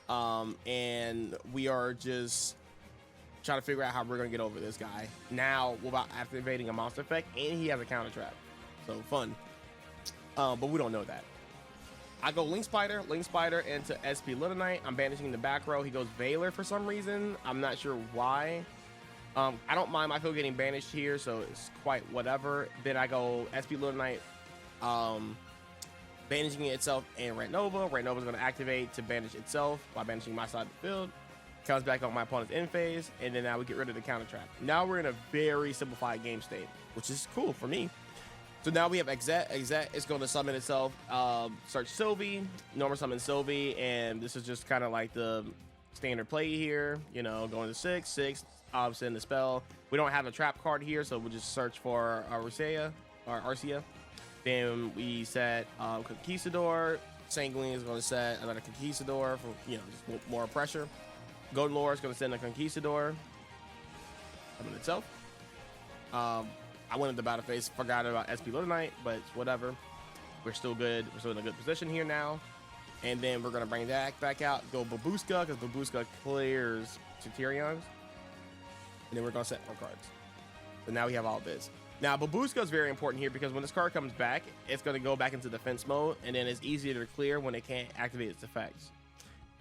And we are just trying to figure out how we're gonna get over this guy now without activating a monster effect, and he has a counter trap. So fun. But we don't know that. I go Link Spider into SP Little Knight. I'm banishing the back row. He goes Veiler for some reason. I'm not sure why. I don't mind my field getting banished here, so it's quite whatever. Then I go SP Little Knight, banishing itself and Red Nova. Red Nova is going to activate to banish itself by banishing my side of the field. Comes back on my opponent's end phase, and then now we get rid of the counter trap. Now we're in a very simplified game state, which is cool for me. So now we have Exet. Exet is going to summon itself, search Sylvie, normal summon Sylvie, and this is just kind of like the standard play here, you know, going to 6, send the spell. We don't have a trap card here, so we'll just search for Arcia. Then we set Conquistador. Sanguine is going to set another Conquistador for, you know, just more pressure. Golden Lore is going to send a Conquistador. Summon itself. I went into battle phase, forgot about SP Knight, but it's whatever. We're still good. We're still in a good position here now. And then we're going to bring that back out, go Babuska, because Babuska clears Centi-ion. And then we're going to set more cards. So now we have all this. Now, Babuska is very important here because when this card comes back, it's going to go back into defense mode, and then it's easier to clear when it can't activate its effects.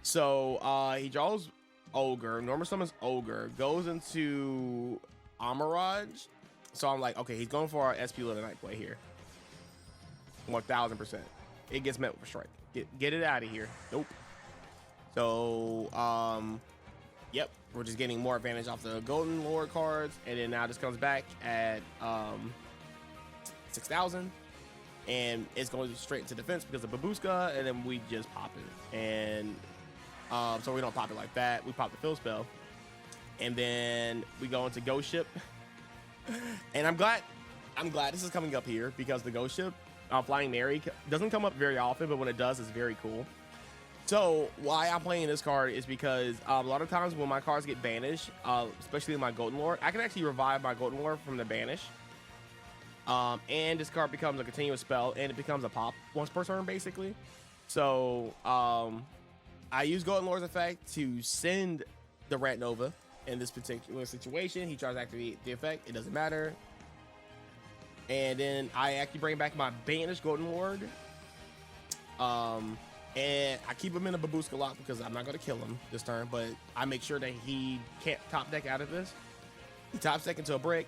So he draws Ogre, normal summons Ogre, goes into Amaraj. So I'm like, okay, he's going for our SP Knight play here. 1000%. It gets met with a strike. Get it out of here. Nope. So, yep, we're just getting more advantage off the Golden Lord cards, and then now this comes back at 6,000, and it's going straight into defense because of Babuska, and then we just pop it. And so we don't pop it like that. We pop the fill spell, and then we go into Ghost Ship. And I'm glad this is coming up here because the Ghost Ship, Flying Mary, doesn't come up very often, but when it does, it's very cool. So why I'm playing this card is because a lot of times when my cards get banished, especially in my Golden Lord, I can actually revive my Golden Lord from the banish. And this card becomes a continuous spell, and it becomes a pop once per turn, basically. So I use Golden Lord's effect to send the Rat Nova. In this particular situation, he tries to activate the effect. It doesn't matter. And then I actually bring back my banished Golden Lord. And I keep him in a Babuska lock because I'm not going to kill him this turn, but I make sure that he can't top deck out of this. He top deck into a brick.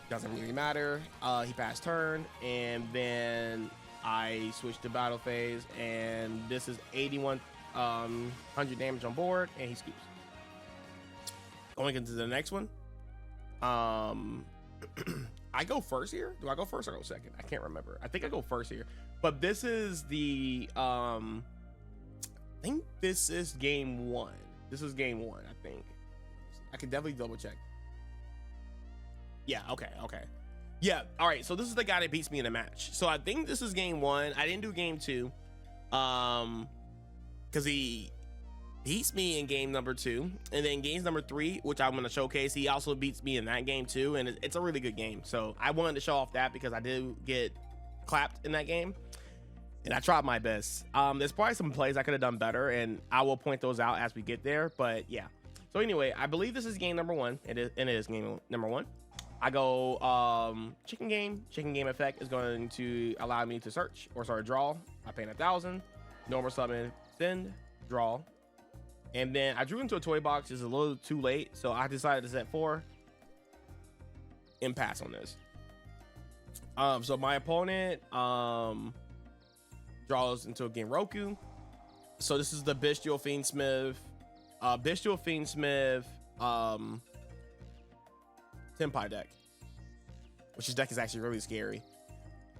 Doesn't really matter. He passed turn, and then I switch to battle phase, and this is 8100 damage on board, and he scoops. Going into the next one. I go first here. Do I go first or go second? I can't remember. I think I go first here. But this is the I think this is game one. This is game one, I think. I can definitely double check. Yeah, okay. Yeah, all right. So this is the guy that beats me in a match. So I think this is game one. I didn't do game two. Because he beats me in game number 2, and then games number 3, which I'm going to showcase, he also beats me in that game too, and it's a really good game. So I wanted to show off that because I did get clapped in that game, and I tried my best. There's probably some plays I could have done better, and I will point those out as we get there. But yeah, so anyway, I believe this is game number 1. It is game number 1. I go chicken game effect is going to allow me to search or start a draw. I pay 1,000, normal summon, send, draw. And then I drew into a toy box. It's a little too late, so I decided to set 4 and pass on this. So my opponent draws into a Genroku. So this is the Bystial Fiendsmith, Tenpai deck, which his deck is actually really scary.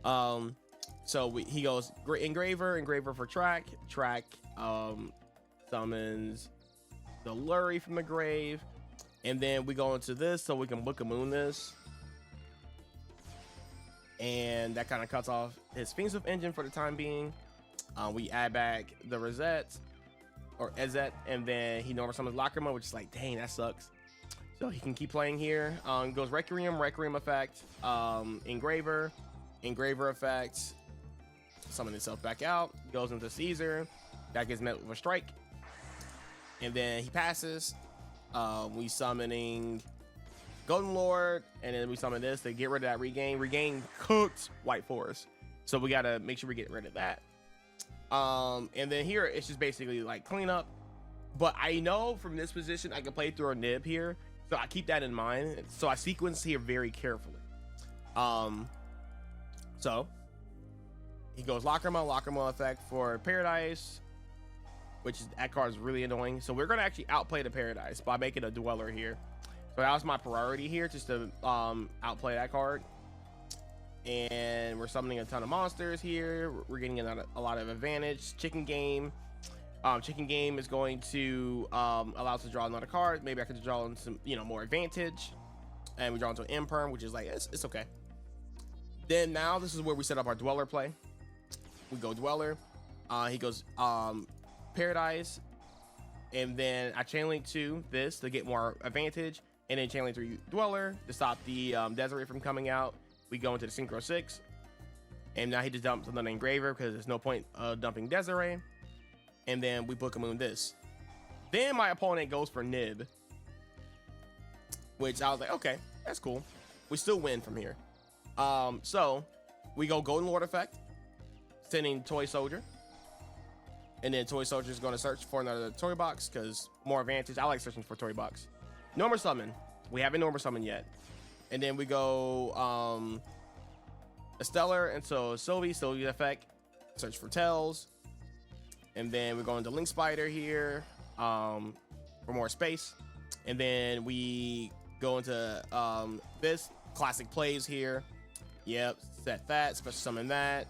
So he goes engraver for track, summons the Lurry from the grave, and then we go into this so we can Book of Moon this, and that kind of cuts off his Fiendsmith engine for the time being. We add back the Rosette or Ezet, and then he normal summons Lacrima, which is like, dang, that sucks. So he can keep playing here. Goes Requiem effect, engraver effect, summon itself back out, goes into Caesar, that gets met with a strike. And then he passes. We summoning Golden Lord, and then we summon this to get rid of that regain. Regain cooked White Forest, so we gotta make sure we get rid of that. And then here it's just basically like cleanup. But I know from this position I can play through a nib here, so I keep that in mind. So I sequence here very carefully. So he goes Lacrima effect for Paradise, which is, that card is really annoying. So we're gonna actually outplay the Paradise by making a Dweller here. So that was my priority here, just to outplay that card. And we're summoning a ton of monsters here. We're getting a lot of advantage. Chicken game is going to allow us to draw another card. Maybe I could draw in some, more advantage. And we draw into an Imperm, which is like, it's okay. Then now this is where we set up our Dweller play. We go Dweller. He goes Paradise, and then I chain link to this to get more advantage, and then chain link 3 Dweller to stop the Desiree from coming out. We go into the Synchro 6, and now he just dumps another Engraver because there's no point dumping Desiree. And then we Book of Moon this. Then my opponent goes for Nib, which I was like, okay, that's cool. We still win from here. So we go Golden Lord effect, sending Toy Soldier. And then Toy Soldier is going to search for another Toy Box because more advantage. I like searching for Toy Box. Normal Summon. We haven't Normal Summon yet. And then we go a Stellar, and so Sylvie effect, search for Tails. And then we're going to Link Spider here for more space. And then we go into this classic plays here. Yep, set that, special summon that.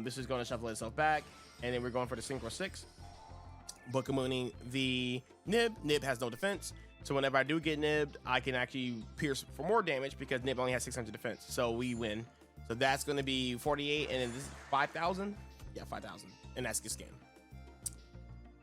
This is going to shuffle itself back. And then we're going for the Synchro 6. Book of Mooning the Nib. Nib has no defense. So whenever I do get nibbed, I can actually pierce for more damage because Nib only has 600 defense. So we win. So that's going to be 48. And then this is 5,000. Yeah, 5,000. And that's good skin.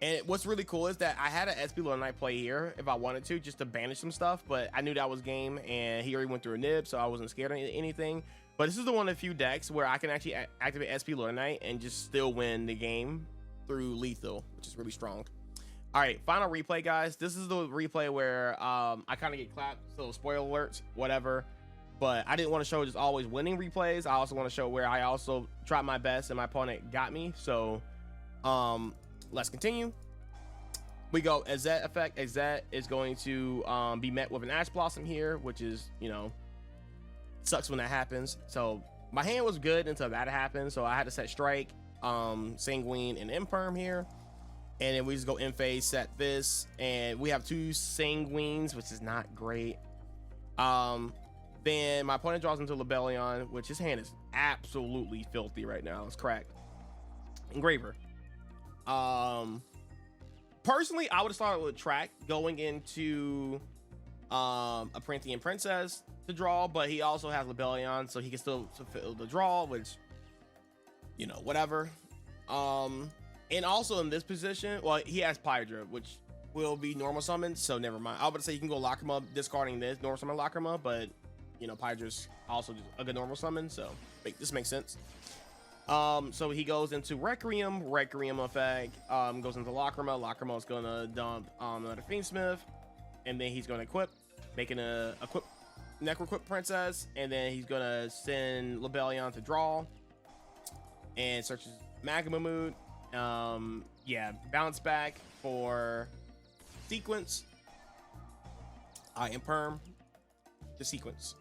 And what's really cool is that I had an SP Lord Knight play here if I wanted to, just to banish some stuff, but I knew that was game, and he already went through a nib, so I wasn't scared of anything. But this is the one of the few decks where I can actually activate SP Lord Knight and just still win the game through lethal, which is really strong. All right, final replay, guys. This is the replay where I kind of get clapped, so spoiler alerts, whatever. But I didn't want to show just always winning replays. I also want to show where I also tried my best and my opponent got me. So let's continue. We go Azet effect. Azet is going to be met with an Ash Blossom here, which is, you know, sucks when that happens. So my hand was good until that happened. So I had to set Strike, Sanguine, and Imperm here. And then we just go in phase, set this. And we have 2 Sanguines, which is not great. Then my opponent draws into Lebellion, which his hand is absolutely filthy right now. It's cracked. Engraver. Personally, I would have started with Track going into a Printian Princess to draw, but he also has Lebellion, so he can still fulfill the draw, which, you know, whatever. And also in this position, well, he has Pydra, which will be normal summon, so never mind. I would say you can go Lacrima discarding this, normal summon Lacrima, but, you know, Pydra's also just a good normal summon, so this makes sense. So he goes into Requiem effect, goes into Lacrima. Lacrima is gonna dump another Fiendsmith, and then he's gonna equip, making a Necroquip Princess, and then he's gonna send Lebellion to draw and searches Magma Mood. Yeah, bounce back for sequence. Imperm the sequence.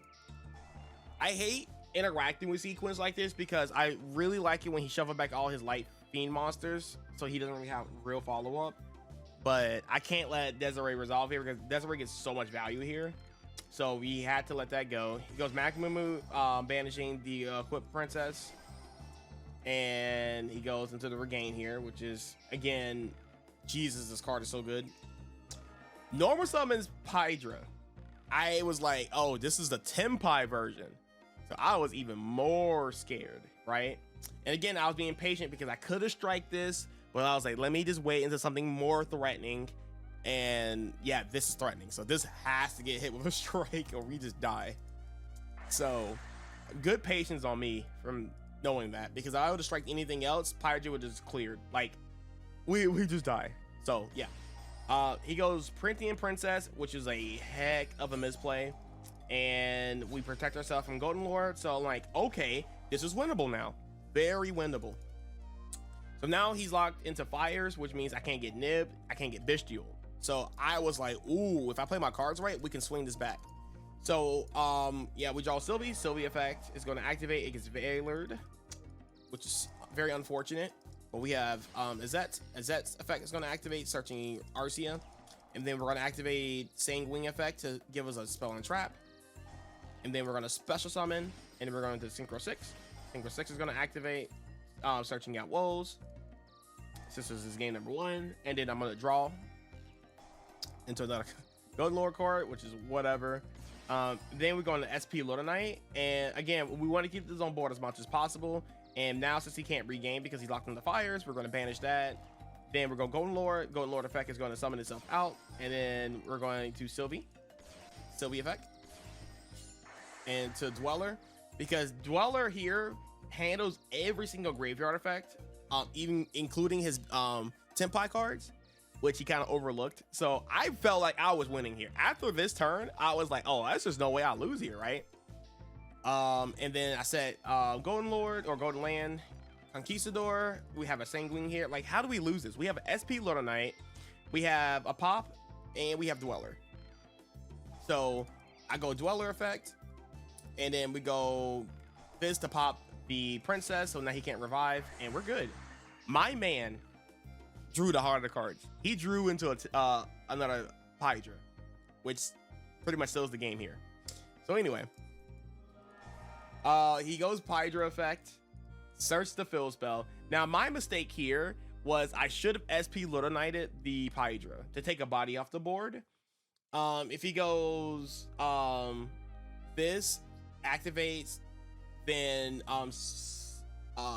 I hate interacting with sequence like this because I really like it when he shuffled back all his light fiend monsters, so he doesn't really have real follow-up. But I can't let Desiree resolve here because Desiree gets so much value here, so we had to let that go. He goes Magma Mood, banishing the Equip Princess, and he goes into the Regain here, which is, again, Jesus, this card is so good. Normal summons Pydra. I was like, oh, this is the Tenpai version. So I was even more scared, right? And again, I was being patient because I could have strike this, but I was like, let me just wait into something more threatening. And yeah, this is threatening. So this has to get hit with a strike or we just die. So good patience on me from knowing that, because I would have striked anything else, Pydra would just cleared. Like, we just die. So yeah. He goes Printian Princess, which is a heck of a misplay. And we protect ourselves from Golden Lord. So I'm like, okay, this is winnable now. Very winnable. So now he's locked into fires, which means I can't get nibbed, I can't get Bystial. So I was like, ooh, if I play my cards right, we can swing this back. So yeah, we draw Sylvie. Sylvie effect is going to activate. It gets Veilered, which is very unfortunate. But we have Azet's effect is going to activate, searching Arcia. And then we're going to activate Sanguine effect to give us a spell and trap. And then we're going to special summon, and then we're going to Synchro 6. Synchro 6 is going to activate, searching out woes. This is game number 1. And then I'm going to draw into another Golden Lord card, which is whatever. Then we're going to SP Lord Knight. And again, we want to keep this on board as much as possible. And now, since he can't regain because he's locked in the fires, we're going to banish that. Then we're going Golden Lord. Golden Lord effect is going to summon itself out. And then we're going to Sylvie effect. And to Dweller, because Dweller here handles every single graveyard effect, even including his Tenpai cards, which he kind of overlooked. So I felt like I was winning here. After this turn, I was like, oh, there's just no way I'll lose here, right? And then I said Golden Lord or Golden Land, Conquistador. We have a Sanguine here. Like, how do we lose this? We have an SP Lord Knight, we have a Pop, and we have Dweller. So I go Dweller effect, and then we go this to pop the Princess, so now he can't revive, and we're good. My man drew the heart of the cards. He drew into another Hydra, which pretty much seals the game here. So anyway, he goes Hydra effect, search the fill spell. Now my mistake here was I should have SP Little Knighted the Hydra to take a body off the board. If he goes this activates, then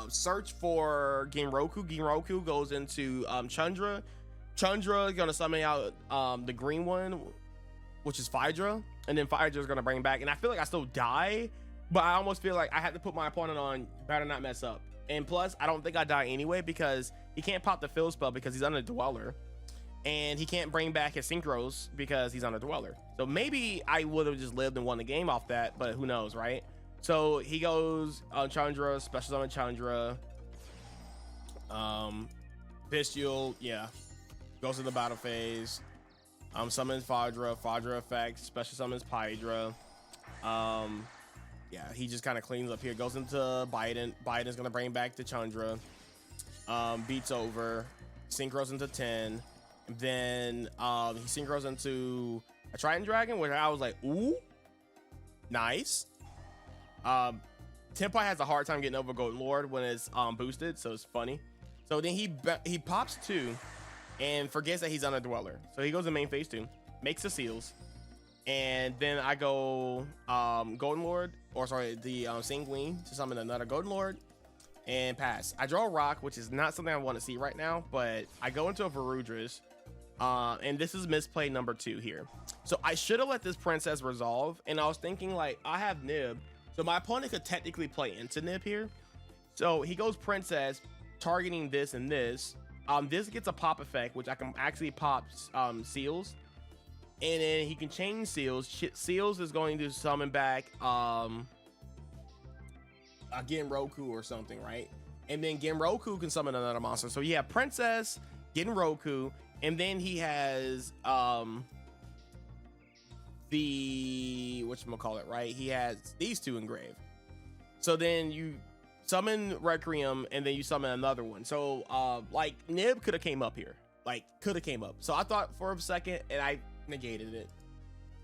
search for Genroku. Genroku goes into Chandra. Chandra is gonna summon out the green one, which is Phaedra, and then Phaedra is gonna bring back. And I feel like I still die, but I almost feel like I have to put my opponent on better not mess up. And plus, I don't think I die anyway because he can't pop the fill spell because he's on a Dweller, and he can't bring back his synchros because he's on a Dweller. So maybe I would have just lived and won the game off that, but who knows, right? So he goes on Chandra, special summon Chandra, Bystial, yeah, goes to the battle phase, summons Phaedra effect, special summons Hydra. Yeah, he just kind of cleans up here, goes into Biden's gonna bring back the Chandra, beats over, synchros into 10, then he synchros into a Triton Dragon, which I was like, ooh, nice. Tenpai has a hard time getting over Golden Lord when it's boosted, so it's funny. So then he pops 2 and forgets that he's on a Dweller, so he goes to main phase 2, makes the seals, and then I go Golden Lord, or sorry, the Sanguine to summon another Golden Lord and pass. I draw a rock, which is not something I want to see right now, but I go into a Varudras, and this is misplay number 2 here. So I should have let this Princess resolve, and I was thinking like I have Nib, so my opponent could technically play into Nib here. So he goes Princess, targeting this and this. This gets a pop effect, which I can actually pop Seals, and then he can change Seals. Seals is going to summon back Genroku or something, right? And then Genroku can summon another monster. So you have Princess, Genroku, and then he has the whatchamacallit, right? He has these 2 engraved. So then you summon Requiem, and then you summon another one. So like Nib could have came up here, like could have came up. So I thought for a second, and I negated it.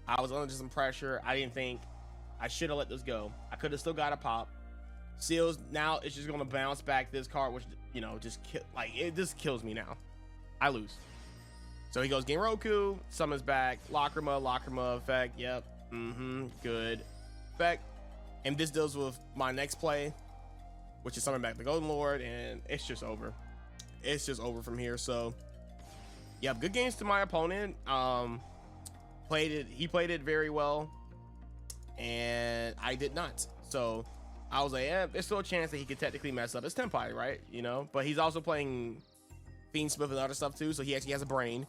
I was under some pressure. I didn't think I should have let this go. I could have still got a pop. Seals, now it's just gonna bounce back this card, which, you know, just it just kills me now. I lose. So he goes Genroku, summons back Lacrima effect. Yep. Good effect. And this deals with my next play, which is summon back the Golden Lord, and it's just over. It's just over from here. So yep, good games to my opponent. He played it very well, and I did not. So I was like, yeah, there's still a chance that he could technically mess up. It's Tenpai, right? You know, but he's also playing Fiendsmith and other stuff too, so he actually has a brain.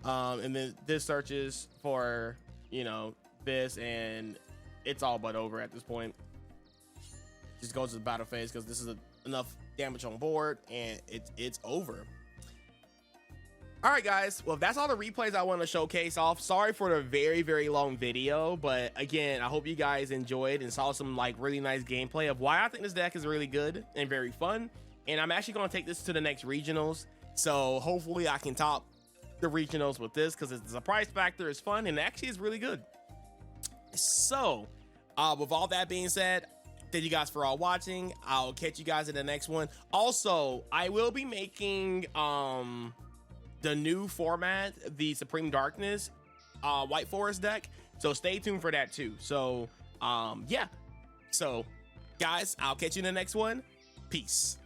And then this searches for, you know, this, and it's all but over at this point. Just goes to the battle phase because this is enough damage on board, and it's over. All right, guys, well, that's all the replays I want to showcase off. Sorry for the very, very long video, but again, I hope you guys enjoyed and saw some like really nice gameplay of why I think this deck is really good and very fun. And I'm actually going to take this to the next regionals, so hopefully I can top the regionals with this, because the surprise factor is fun and actually is really good. So with all that being said, thank you guys for all watching. I'll catch you guys in the next one. Also, I will be making the new format, the Supreme Darkness White Forest deck, so stay tuned for that too. So yeah, so guys, I'll catch you in the next one. Peace.